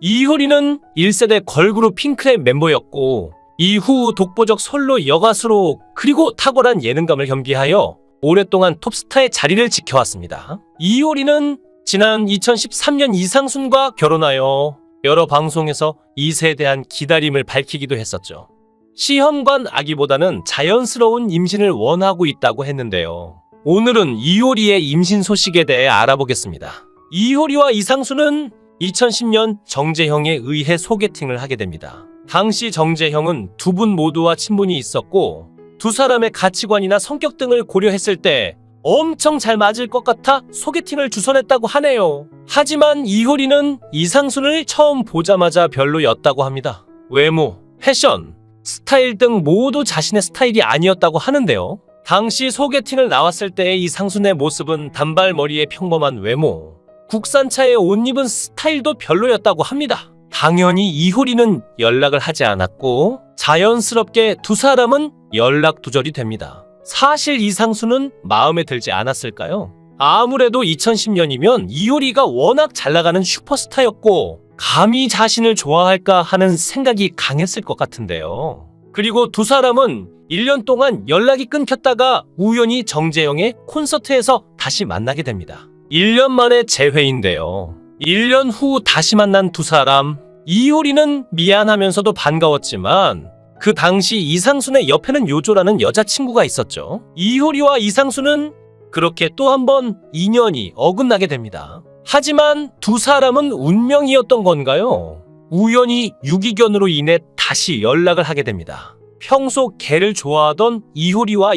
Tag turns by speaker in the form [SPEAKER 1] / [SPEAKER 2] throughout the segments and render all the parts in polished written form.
[SPEAKER 1] 이효리는 1세대 걸그룹 핑크의 멤버였고 이후 독보적 솔로 여가수로 그리고 탁월한 예능감을 겸비하여 오랫동안 톱스타의 자리를 지켜왔습니다. 이효리는 지난 2013년 이상순과 결혼하여 여러 방송에서 이세에 대한 기다림을 밝히기도 했었죠. 시험관 아기보다는 자연스러운 임신을 원하고 있다고 했는데요. 오늘은 이효리의 임신 소식에 대해 알아보겠습니다. 이효리와 이상순은 2010년 정재형에 의해 소개팅을 하게 됩니다. 당시 정재형은 두 분 모두와 친분이 있었고 두 사람의 가치관이나 성격 등을 고려했을 때 엄청 잘 맞을 것 같아 소개팅을 주선했다고 하네요. 하지만 이효리는 이상순을 처음 보자마자 별로였다고 합니다. 외모, 패션, 스타일 등 모두 자신의 스타일이 아니었다고 하는데요. 당시 소개팅을 나왔을 때의 이상순의 모습은 단발머리에 평범한 외모, 국산차에 옷 입은 스타일도 별로였다고 합니다. 당연히 이효리는 연락을 하지 않았고 자연스럽게 두 사람은 연락 두절이 됩니다. 사실 이상순은 마음에 들지 않았을까요? 아무래도 2010년이면 이효리가 워낙 잘나가는 슈퍼스타였고 감히 자신을 좋아할까 하는 생각이 강했을 것 같은데요. 그리고 두 사람은 1년 동안 연락이 끊겼다가 우연히 정재영의 콘서트에서 다시 만나게 됩니다. 1년 만에 재회인데요. 1년 후 다시 만난 두 사람. 이효리는 미안하면서도 반가웠지만 그 당시 이상순의 옆에는 요조라는 여자친구가 있었죠. 이효리와 이상순은 그렇게 또 한 번 인연이 어긋나게 됩니다. 하지만 두 사람은 운명이었던 건가요? 우연히 유기견으로 인해 다시 연락을 하게 됩니다. 평소 개를 좋아하던 이효리와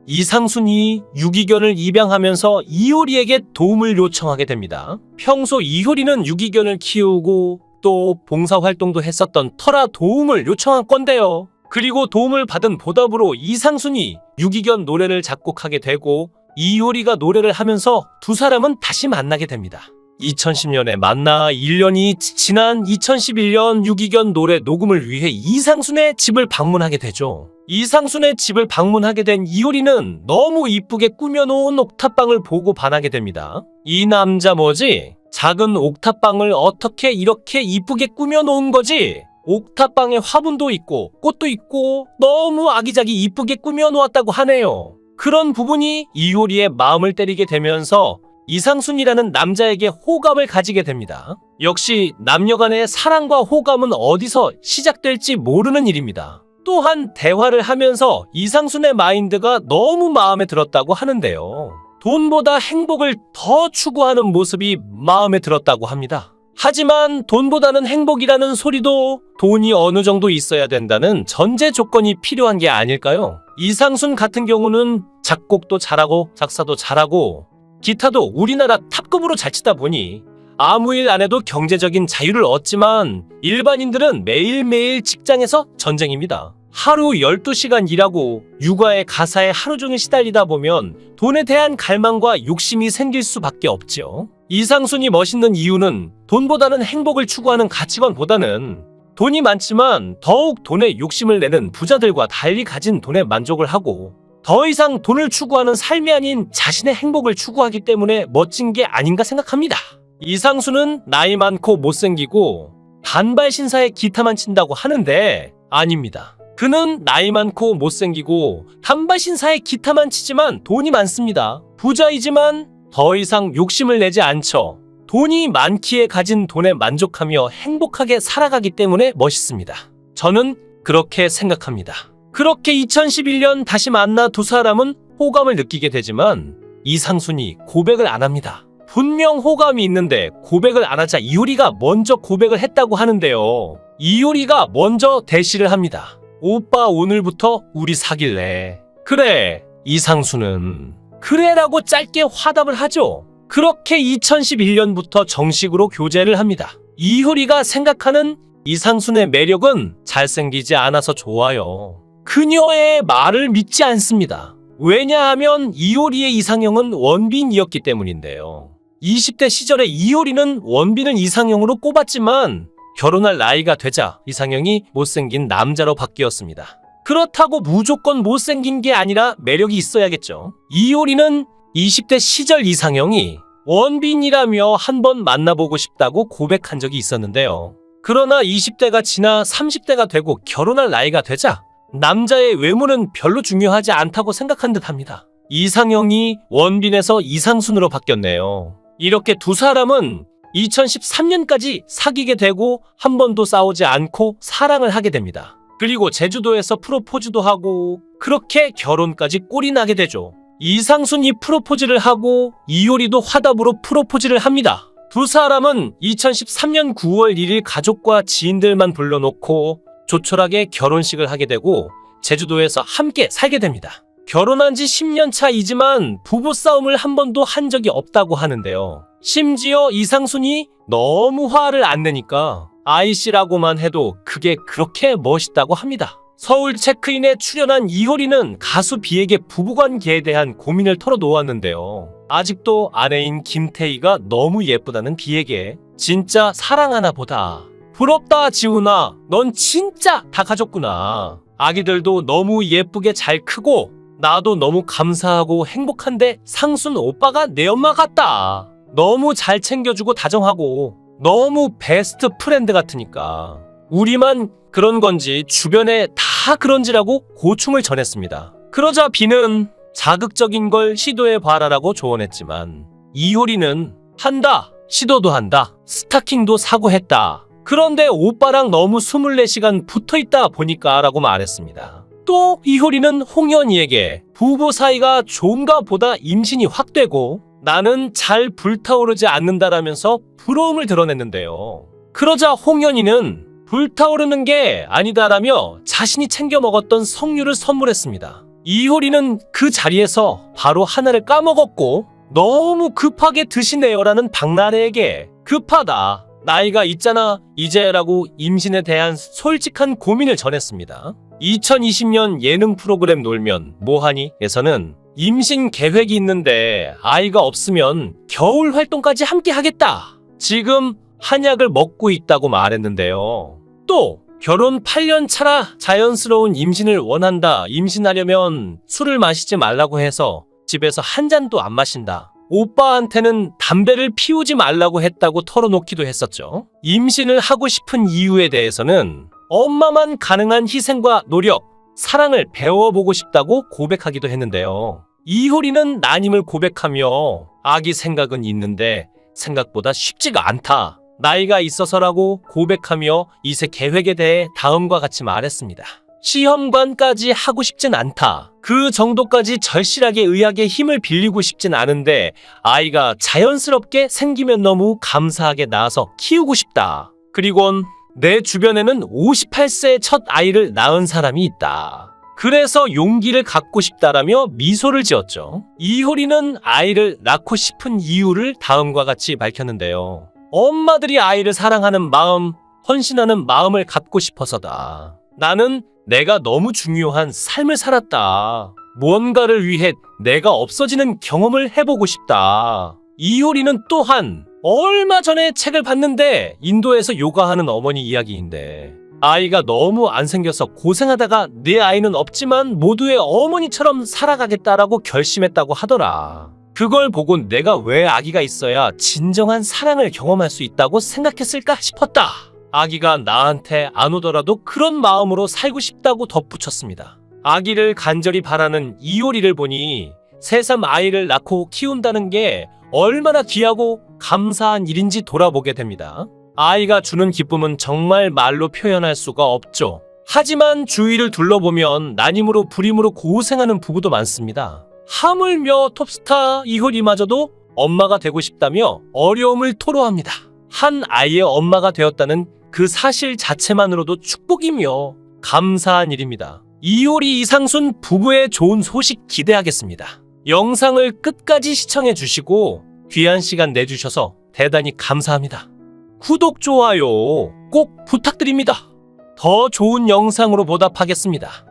[SPEAKER 1] 이상순이 유기견을 입양하면서 이효리에게 도움을 요청하게 됩니다. 평소 이효리는 유기견을 키우고 또 봉사활동도 했었던 터라 도움을 요청한 건데요. 그리고 도움을 받은 보답으로 이상순이 유기견 노래를 작곡하게 되고 이효리가 노래를 하면서 두 사람은 다시 만나게 됩니다. 2010년에 만나 1년이 지난 2011년 유기견 노래 녹음을 위해 이상순의 집을 방문하게 되죠. 이상순의 집을 방문하게 된 이효리는 너무 이쁘게 꾸며놓은 옥탑방을 보고 반하게 됩니다. 이 남자 뭐지? 작은 옥탑방을 어떻게 이렇게 이쁘게 꾸며놓은 거지? 옥탑방에 화분도 있고 꽃도 있고 너무 아기자기 이쁘게 꾸며놓았다고 하네요. 그런 부분이 이효리의 마음을 때리게 되면서 이상순이라는 남자에게 호감을 가지게 됩니다. 역시 남녀간의 사랑과 호감은 어디서 시작될지 모르는 일입니다. 또한 대화를 하면서 이상순의 마인드가 너무 마음에 들었다고 하는데요. 돈보다 행복을 더 추구하는 모습이 마음에 들었다고 합니다. 하지만 돈보다는 행복이라는 소리도 돈이 어느 정도 있어야 된다는 전제 조건이 필요한 게 아닐까요? 이상순 같은 경우는 작곡도 잘하고 작사도 잘하고 기타도 우리나라 탑급으로 잘 치다 보니 아무 일 안 해도 경제적인 자유를 얻지만 일반인들은 매일매일 직장에서 전쟁입니다. 하루 12시간 일하고 육아에 가사에 하루 종일 시달리다 보면 돈에 대한 갈망과 욕심이 생길 수밖에 없죠. 이상순이 멋있는 이유는 돈보다는 행복을 추구하는 가치관보다는 돈이 많지만 더욱 돈에 욕심을 내는 부자들과 달리 가진 돈에 만족을 하고 더 이상 돈을 추구하는 삶이 아닌 자신의 행복을 추구하기 때문에 멋진 게 아닌가 생각합니다. 이상순은 나이 많고 못생기고 단발 신사에 기타만 친다고 하는데 아닙니다. 그는 나이 많고 못생기고 단발 신사에 기타만 치지만 돈이 많습니다. 부자이지만 더 이상 욕심을 내지 않죠. 돈이 많기에 가진 돈에 만족하며 행복하게 살아가기 때문에 멋있습니다. 저는 그렇게 생각합니다. 그렇게 2011년 다시 만나 두 사람은 호감을 느끼게 되지만 이상순이 고백을 안 합니다. 분명 호감이 있는데 고백을 안 하자 이효리가 먼저 고백을 했다고 하는데요. 이효리가 먼저 대시를 합니다. 오빠 오늘부터 우리 사귈래. 그래. 이상순은 그래라고 짧게 화답을 하죠. 그렇게 2011년부터 정식으로 교제를 합니다. 이효리가 생각하는 이상순의 매력은 잘생기지 않아서 좋아요. 그녀의 말을 믿지 않습니다. 왜냐하면 이효리의 이상형은 원빈이었기 때문인데요. 20대 시절에 이효리는 원빈을 이상형으로 꼽았지만 결혼할 나이가 되자 이상형이 못생긴 남자로 바뀌었습니다. 그렇다고 무조건 못생긴 게 아니라 매력이 있어야겠죠. 이효리는 20대 시절 이상형이 원빈이라며 한번 만나보고 싶다고 고백한 적이 있었는데요. 그러나 20대가 지나 30대가 되고 결혼할 나이가 되자 남자의 외모는 별로 중요하지 않다고 생각한 듯합니다. 이상형이 원빈에서 이상순으로 바뀌었네요. 이렇게 두 사람은 2013년까지 사귀게 되고 한 번도 싸우지 않고 사랑을 하게 됩니다. 그리고 제주도에서 프로포즈도 하고 그렇게 결혼까지 꼴이 나게 되죠. 이상순이 프로포즈를 하고 이효리도 화답으로 프로포즈를 합니다. 두 사람은 2013년 9월 1일 가족과 지인들만 불러놓고 조촐하게 결혼식을 하게 되고 제주도에서 함께 살게 됩니다. 결혼한 지 10년 차이지만 부부싸움을 한 번도 한 적이 없다고 하는데요. 심지어 이상순이 너무 화를 안 내니까 아이씨라고만 해도 그게 그렇게 멋있다고 합니다. 서울 체크인에 출연한 이효리는 가수 비에게 부부관계에 대한 고민을 털어놓았는데요. 아직도 아내인 김태희가 너무 예쁘다는 비에게 진짜 사랑하나 보다. 부럽다 지훈아, 넌 진짜 다 가졌구나. 아기들도 너무 예쁘게 잘 크고 나도 너무 감사하고 행복한데 상순 오빠가 내 엄마 같다. 너무 잘 챙겨주고 다정하고 너무 베스트 프렌드 같으니까. 우리만 그런 건지 주변에 다 그런지라고 고충을 전했습니다. 그러자 비는 자극적인 걸 시도해봐라라고 조언했지만 이효리는 한다, 시도도 한다, 스타킹도 사고 했다. 그런데 오빠랑 너무 24시간 붙어있다 보니까 라고 말했습니다. 또 이효리는 홍현희에게 부부 사이가 좋은가 보다 임신이 확 되고 나는 잘 불타오르지 않는다라면서 부러움을 드러냈는데요. 그러자 홍현희는 불타오르는 게 아니다라며 자신이 챙겨 먹었던 석류를 선물했습니다. 이효리는 그 자리에서 바로 하나를 까먹었고 너무 급하게 드시네요라는 박나래에게 급하다. 나이가 있잖아 이제라고 임신에 대한 솔직한 고민을 전했습니다. 2020년 예능 프로그램 놀면 뭐하니?에서는 임신 계획이 있는데 아이가 없으면 겨울 활동까지 함께 하겠다. 지금 한약을 먹고 있다고 말했는데요. 또 결혼 8년 차라 자연스러운 임신을 원한다. 임신하려면 술을 마시지 말라고 해서 집에서 한 잔도 안 마신다. 오빠한테는 담배를 피우지 말라고 했다고 털어놓기도 했었죠. 임신을 하고 싶은 이유에 대해서는 엄마만 가능한 희생과 노력, 사랑을 배워보고 싶다고 고백하기도 했는데요. 이효리는 난임을 고백하며 아기 생각은 있는데 생각보다 쉽지가 않다. 나이가 있어서라고 고백하며 이세 계획에 대해 다음과 같이 말했습니다. 시험관까지 하고 싶진 않다. 그 정도까지 절실하게 의학의 힘을 빌리고 싶진 않은데 아이가 자연스럽게 생기면 너무 감사하게 낳아서 키우고 싶다. 그리곤 내 주변에는 58세의 첫 아이를 낳은 사람이 있다. 그래서 용기를 갖고 싶다라며 미소를 지었죠. 이효리는 아이를 낳고 싶은 이유를 다음과 같이 밝혔는데요. 엄마들이 아이를 사랑하는 마음, 헌신하는 마음을 갖고 싶어서다. 나는 내가 너무 중요한 삶을 살았다. 무언가를 위해 내가 없어지는 경험을 해보고 싶다. 이효리는 또한 얼마 전에 책을 봤는데 인도에서 요가하는 어머니 이야기인데 아이가 너무 안 생겨서 고생하다가 내 아이는 없지만 모두의 어머니처럼 살아가겠다라고 결심했다고 하더라. 그걸 보고 내가 왜 아기가 있어야 진정한 사랑을 경험할 수 있다고 생각했을까 싶었다. 아기가 나한테 안 오더라도 그런 마음으로 살고 싶다고 덧붙였습니다. 아기를 간절히 바라는 이효리를 보니 새삼 아이를 낳고 키운다는 게 얼마나 귀하고 감사한 일인지 돌아보게 됩니다. 아이가 주는 기쁨은 정말 말로 표현할 수가 없죠. 하지만 주위를 둘러보면 난임으로 불임으로 고생하는 부부도 많습니다. 하물며 톱스타 이효리마저도 엄마가 되고 싶다며 어려움을 토로합니다. 한 아이의 엄마가 되었다는 그 사실 자체만으로도 축복이며 감사한 일입니다. 이효리 이상순 부부의 좋은 소식 기대하겠습니다. 영상을 끝까지 시청해 주시고 귀한 시간 내주셔서 대단히 감사합니다. 구독, 좋아요 꼭 부탁드립니다. 더 좋은 영상으로 보답하겠습니다.